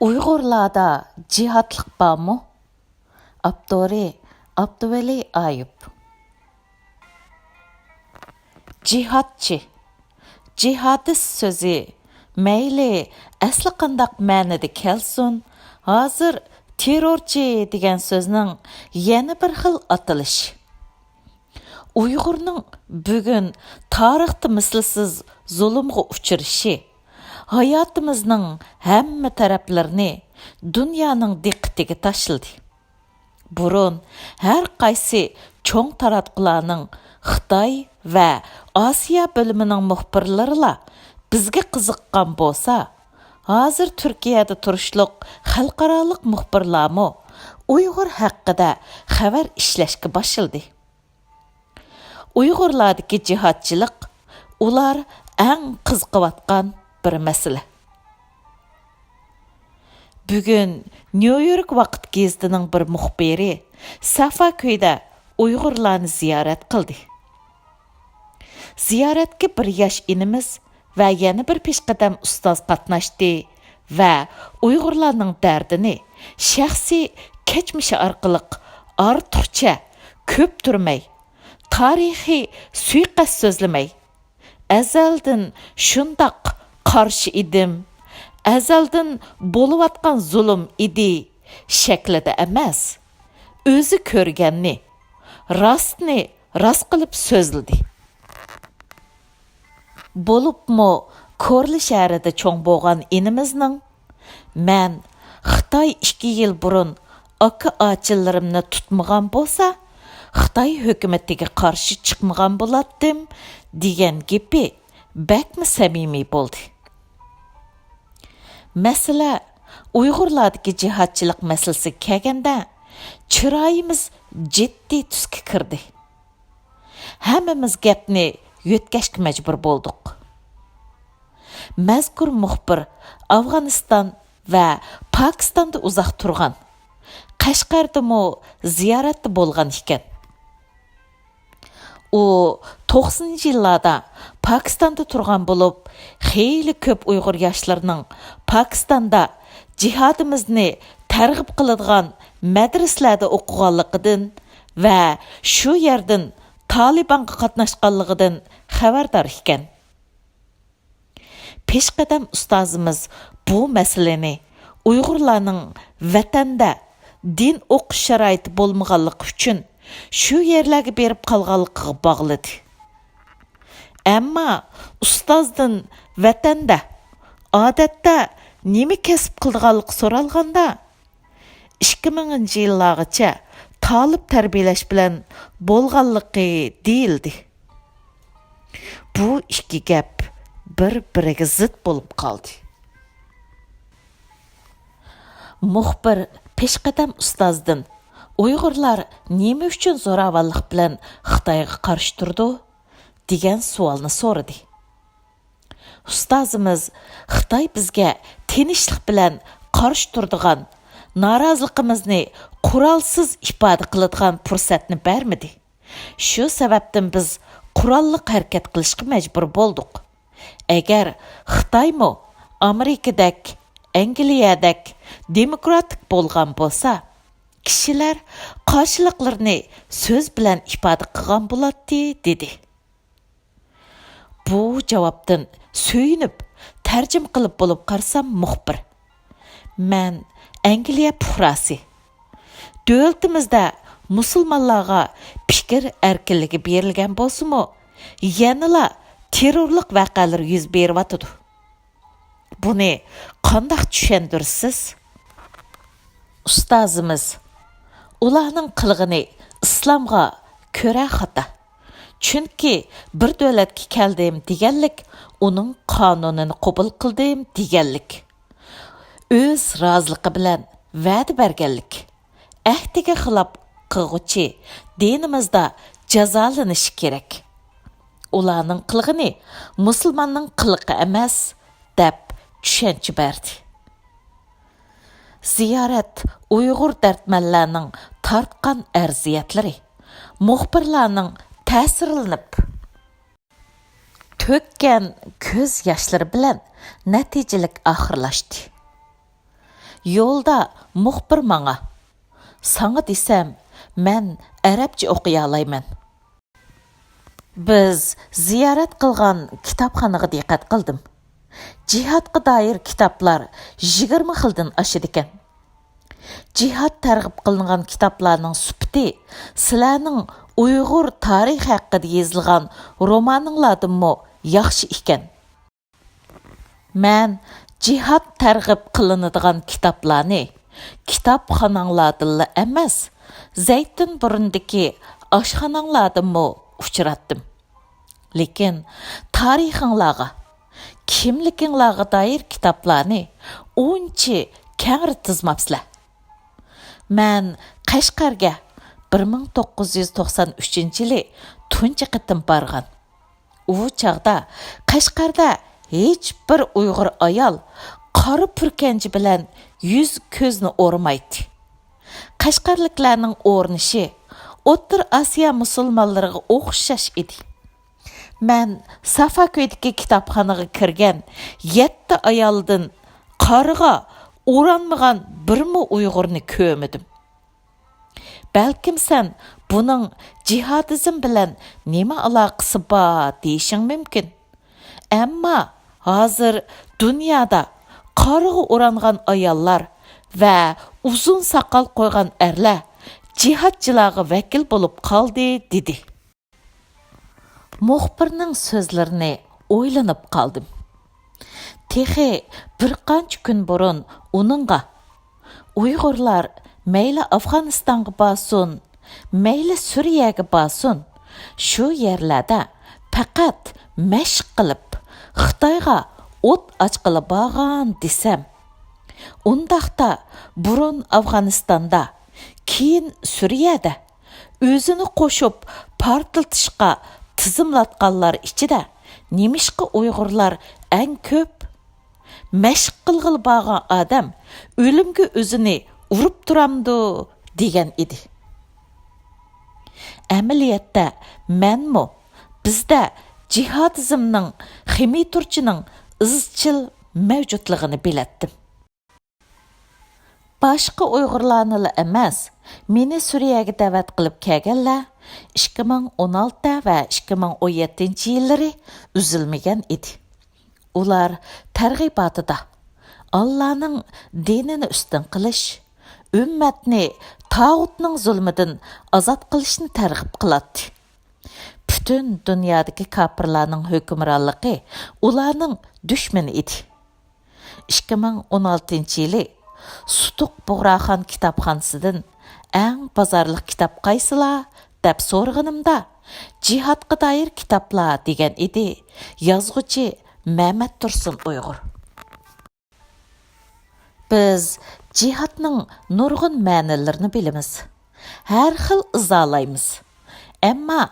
Uyg'urlarda jihatliq bormi? Abduri Abduvali Ayub. Jihatchi. Jihadist so'zi mayli asli qandaq ma'noda kelsin, hozir terrorchi degan so'zning yana bir xil atalishi. Uyg'urning bugun tarixda mislsiz zulmga uchrashi hayotimizning hamma taraflarini dunyoning diqqatiga tashladi. Burun har qaysi cho'ng taratqularning Xitoy va Osiyo bo'limining muxbirlari bizga qiziqqan bo'lsa, hozir Turkiyada turishliq xalqaroliq muxbirlarmi Uyg'ur haqida xabar ishlashga boshladi. Uyg'urlardagi jihatchilik ular eng qiziqayotgan bir masala. Bugun New York vaqt gazetining bir muxbiri Safako'yda Uyg'urlarni ziyorat qildi. Ziyoratga bir yosh inimiz va yana bir peshqadam ustoz qatnashdi va Uyg'urlarning dardini shaxsiy kechmishi orqali ortiqcha ko'p turmay, tarixiy suiqasd so'zlamay, azaldan shundoq qarshi edim, azaldan bo'layotgan zulm edi shaklida emas, o'zi ko'rganni rostni rost qilib so'zladi. Bo'libmi Korli shahrida cho'ng bo'lgan inimizning "Men Xitoy 2 yil burun aka achillarimni tutmagan bo'lsa, Xitoy hukumatiga qarshi chiqmagan bo'lardim" degan gapi bakmi samimiy bo'ldi. Masala Uyg'urlardagi jihatchilik masalasi kelganda chiroyimiz jiddiy tusga kirdi. Hammamiz gapni yo'tkashga majbur bo'ldik. Mazkur muxbir Afg'oniston va Pokistonda uzoq turgan, Qashqardami ziyoratda bo'lgan ekan. U 90-yillarda Pokistonda turgan bo'lib, xeyli ko'p Uyg'ur yoshlarining Pokistonda jihadimizni targ'ib qiladigan madrasalarda o'qiganligidan va shu yerdan Talibanga qatnashganligidan xabardor ekan. Peshqadam ustozimiz bu masalani Uyg'urlarning vatanda din o'qish sharoiti bo'lmaganligi uchun shu yerlarga berib qolganligiga bog'ladi. Ammo ustozdan vatanda odatda nima kasb qilganligi so'ralganda 2000-yillargacha talib tarbiyalash bilan bo'lganligi deyildi. Bu ikki gap bir-biriga zid bo'lib qoldi. Muxbir peshqadam ustozdan Uyg'urlar nima uchun zo'ravonlik bilan Xitoyga qarshi turdi degan savolni so'radi. Ustozimiz Xitoy bizga tinchlik bilan qarshi turadigan, noroziligimizni qurolsiz ifoda qiladigan fursatni bermadi. Shu sababdan biz qurolli harakat qilishga majbur bo'ldik. Agar Xitoymi Amerikadak, Angliyadak demokratik bo'lgan bo'lsa, kishilar qarshiliklarni so'z bilan ifoda qilgan bo'ladi, dedi. Bu javobdan suyunib, tarjim qilib bo'lib qarsam muxbir. Men Angliya fuqarosi. Davlatimizda musulmonlarga fikr erkinligi berilgan bo'lsa-mu, yanala terrorlik vaqalar yuz beryapti. Buni qanday tushundirsiz? Ustozimiz ularning qilg'ini islomga ko'ra xato. Chunki bir davlatga keldim deganlik, uning qonunini qabul qildim deganlik. O'z roziligi bilan va'da berganlik. Ahdiga xilof qilg'uchi dinimizda jazolanishi kerak. Ularning qilg'ini musulmonning qiliqi emas deb tushuncha berdi. Ziyorat Uyg'ur dardmanlarning tortgan arziyatlari, muxbirlarning ta'sirlanib to'kkan ko'z yoshlari bilan natijalik oxirlashdi. yo'lda muxbir manga. Sana desem, men arabcha o'qiy olmayman. Biz ziyorat qilgan kitobxonaga diqqat qildim. Jihadga doir kitoblar 20 xildan oshadi ekan. Jihad targ'ib qilingan kitoblarning sufati sizlarning Uyg'ur tarixi haqida yozilgan romaninglardanmi yaxshi ekan. Men jihad targ'ib qilinadigan kitoblarni kitobxonanglardan emas, Zaytun burundagi oshxonanglardanmi uchratdim. Lekin tarixinglarga, kimliginglarga doir kitoblarni uncha kengri tizmabsizlar. Men Qashqarga 1993-yili tunchi qitim borgan. U chaqda Qashqarda hech bir Uyg'ur ayol qora purkanchi bilan yuz ko'zni o'rmaydi. Qashqarliklarning o'rnishi O'rta Osiyo musulmonlariga o'xshash edi. Men Safaköydagi kitobxonaga kirgan 7 ayoldan qoriga o'ranmagan birmi Uyg'urni ko'rmadim. Balkim sen buning jihadizm bilan nima aloqasi bor deyishing mumkin. Ammo hozir dunyoda qoriga o'rangan ayollar va uzun soqol qo'ygan erlar jihadchilarga vakil bo'lib qoldi dedi. Muxbirning so'zlarini o'ylanib qoldim. Texi bir qancha kun burun uningga Uyg'urlar mayli Afg'onistonga borsin, mayli Suriyaga borsin, shu yerlarda faqat mashq qilib Xitoyga o't ochqili borgan desam, undaqda burun Afg'onistonda, keyin Suriyada o'zini qo'shib portlatishga tizimlatganlar ichida nemishqa Uyg'urlar eng ko'p mashq qilg'il borgan odam o'limga o'zini urib turamdi degan edi. Amaliyotda menmi bizda jihadizmning ximiturchining izchil mavjudligini bilatdim. Boshqa Uyg'urlarni emas, meni Suriyaga da'vat qilib kelganlar 2016 va 2017-yillari uzilmagan edi. Ular targ'ibotida Allohning dinini ustun qilish, ummatni tağutning zulmidan azod qilishni targ'ib qiladi. Butun dunyodagi kafirlarning hukmronligi ularning dushmani edi. 2016-yili Sutuq Bug'raxon kitobxonasidan eng bozorliq kitob qaysilar deb so'rag'animda jihadga doir kitoblar degan edi yozuvchi Mehmet Tursun Uyg'ur. Biz jihadning nurg'un ma'nilarini bilamiz. Har xil izolaymiz. Ammo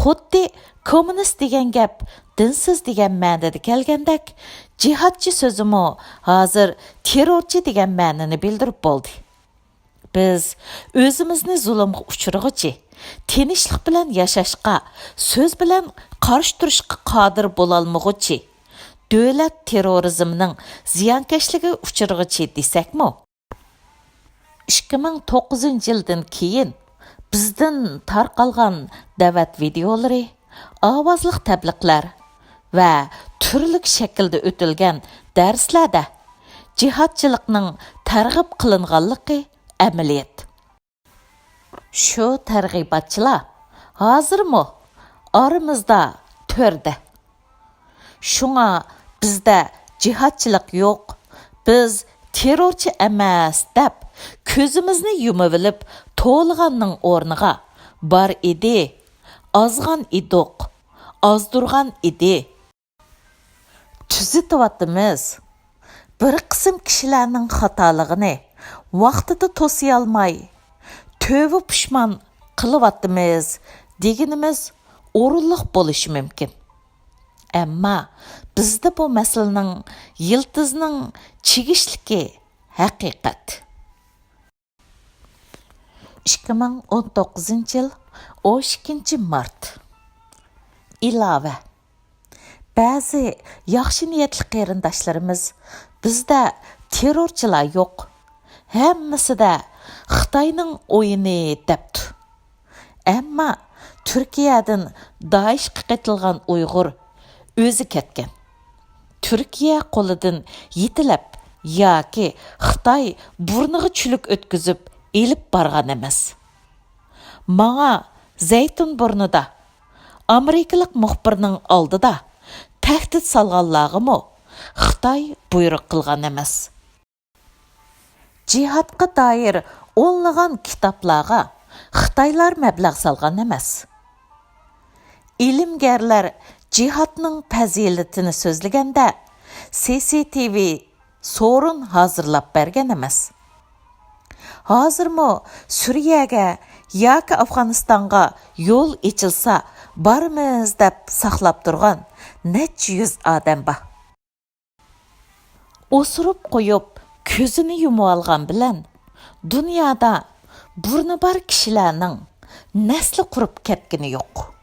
xuddi kommunist degan gap dinsiz degan ma'noda kelgandek, jihadchi so'zimi hozir terrorchi degan ma'noni bildirib bo'ldi. Biz o'zimizni zulmga uchirg'ichi, tinchlik bilan yashashga, so'z bilan qarshi turishga qodir bo'lolmag'uchi, davlat terrorizmning ziyonkashligi uchirg'ichi desakmi? 2009-yildan keyin bizdan tarqalgan da'vat videolari, ovozli tabliqlar va turli shaklda o'tilgan darslarda jihadchilikning targ'ib qilinganligi amaliyat. Shu targ'ibotchilar hozirmi oramizda to'rda. Shunga bizda jihadchilik yo'q, biz terrorchi emas deb ko'zimizni yumib olib to'lg'anning o'rniga bor edi, ozg'an idiq, ozdurg'an edi. Tuzityapmiz. Bir qism kishilarning xatoligini vaqtida to'siy olmay, tövbe pushmon qilyapmiz deganimiz o'rinliq bo'lishi mumkin. Ammo bizda bu masalaning yiltizning chigishligi haqiqat. 2019-yil 12-mart. Ilova. Ba'zi yaxshi niyatli qarindoshlarimiz bizda terrorchilar yo'q, hammasi-da Xitoyning o'yini debdi. Ammo Turkiyadan Daeshga qitilgan Uyg'ur o'zi ketgan. Turkiya qo'lidan yetilab yoki Xitoy burniga chuluk o'tkazib elib borgan emas. Manga Zaytun burnida Amerikalik muxbirning oldida tahdid solganlarg'imi Xitoy buyruq qilgan emas. Jihadga doir o'nlagan kitoblarga Xitoylar mablag' solgan emas. İlimgerler jihadning fazilatini so'zlaganda CCTV sorun hazırlab bergan emas. Hozirmi Suriyaga yoki Afg'onistonga yo'l ochilsa bormiz deb saqlab turgan necha yuz odam bor. O'sirib qo'yib ko'zini yumib olgan bilan dunyoda burni bor kishilarning nasli qurib ketgani yo'q.